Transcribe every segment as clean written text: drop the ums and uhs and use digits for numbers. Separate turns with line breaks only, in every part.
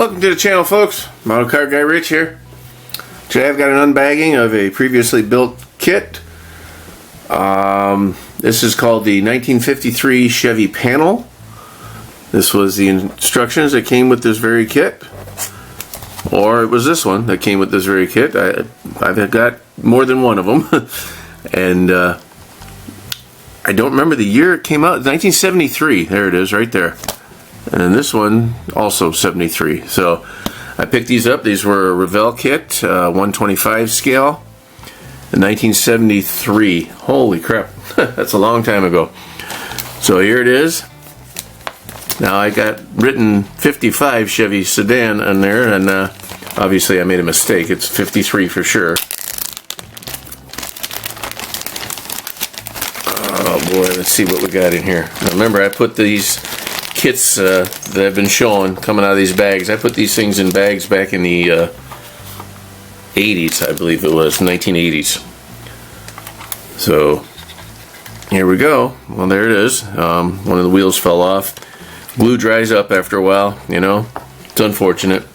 Welcome to the channel, folks. Model Car Guy Rich here. Today I've got an unbagging of a previously built kit. This is called the 1953 Chevy panel. This was the instructions that came with this very kit. Or it was this one that came with this very kit. I've got more than one of them. And I don't remember the year it came out. 1973. There it is right there. And then this one also 73. So I picked these up. These were a Revell kit, 125 scale, in 1973. Holy crap, that's a long time ago. So here it is. Now I got written 55 Chevy sedan on there, and obviously I made a mistake. It's 53 for sure. Oh boy, let's see what we got in here. Now remember, I put these kits that I've been showing coming out of these bags. I put these things in bags back in the 80s, I believe it was, 1980s. So here we go. Well, there it is. One of the wheels fell off. Glue dries up after a while, you know. It's unfortunate.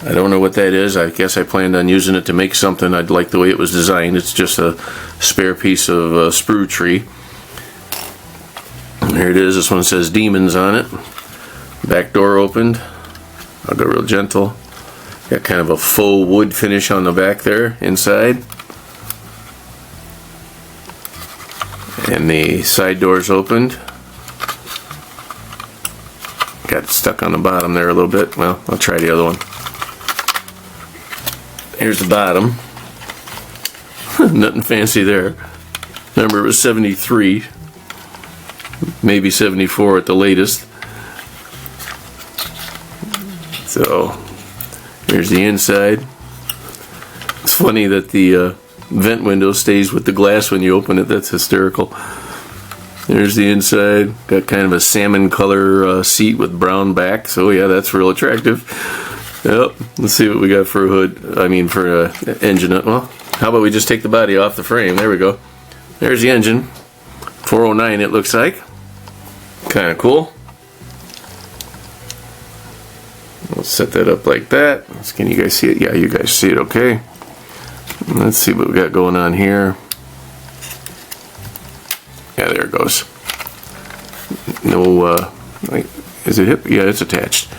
I don't know what that is. I guess I planned on using it to make something. I'd like the way it was designed. It's just a spare piece of sprue tree. Here it is. This one says Demons on it. Back door opened. I'll go real gentle. Got kind of a faux wood finish on the back there inside. And the side doors opened. Got stuck on the bottom there a little bit. Well, I'll try the other one. Here's the bottom. Nothing fancy there. Remember, it was 73. Maybe 74 at the latest. So here's the inside. It's funny that the vent window stays with the glass when you open it. That's hysterical. There's the inside. Got kind of a salmon color seat with brown back. So yeah, that's real attractive. Yep. Let's see what we got for a hood. I mean for a engine. Well, how about we just take the body off the frame? There we go. There's the engine. 409 it looks like. Kind of cool. We'll set that up like that. Can you guys see it? Yeah, you guys see it okay. Let's see what we got going on here. Yeah, there it goes. No, is it hip? Yeah, it's attached.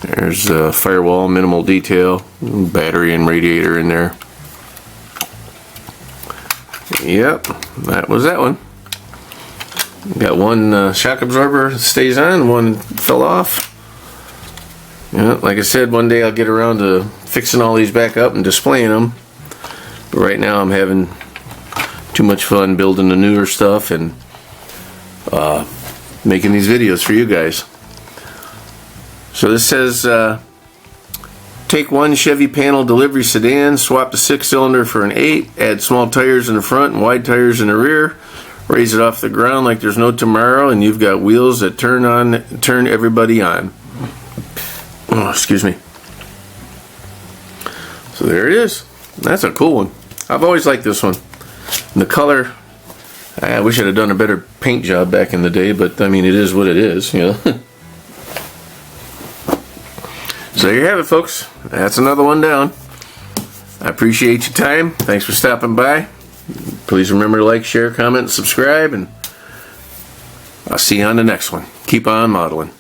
There's a firewall, minimal detail, battery and radiator in there. Yep, that was that one. Got one shock absorber that stays on, one fell off. Yeah, like I said, one day I'll get around to fixing all these back up and displaying them. But right now I'm having too much fun building the newer stuff and making these videos for you guys. So this says, take one Chevy panel delivery sedan, swap the 6-cylinder for an 8, add small tires in the front and wide tires in the rear. Raise it off the ground like there's no tomorrow, and you've got wheels that turn everybody on. Oh, excuse me. So there it is. That's a cool one. I've always liked this one. And the color, I wish I'd have done a better paint job back in the day, but I mean, it is what it is, you know. So there you have it, folks. That's another one down. I appreciate your time. Thanks for stopping by. Please remember to like, share, comment, and subscribe, and I'll see you on the next one. Keep on modeling.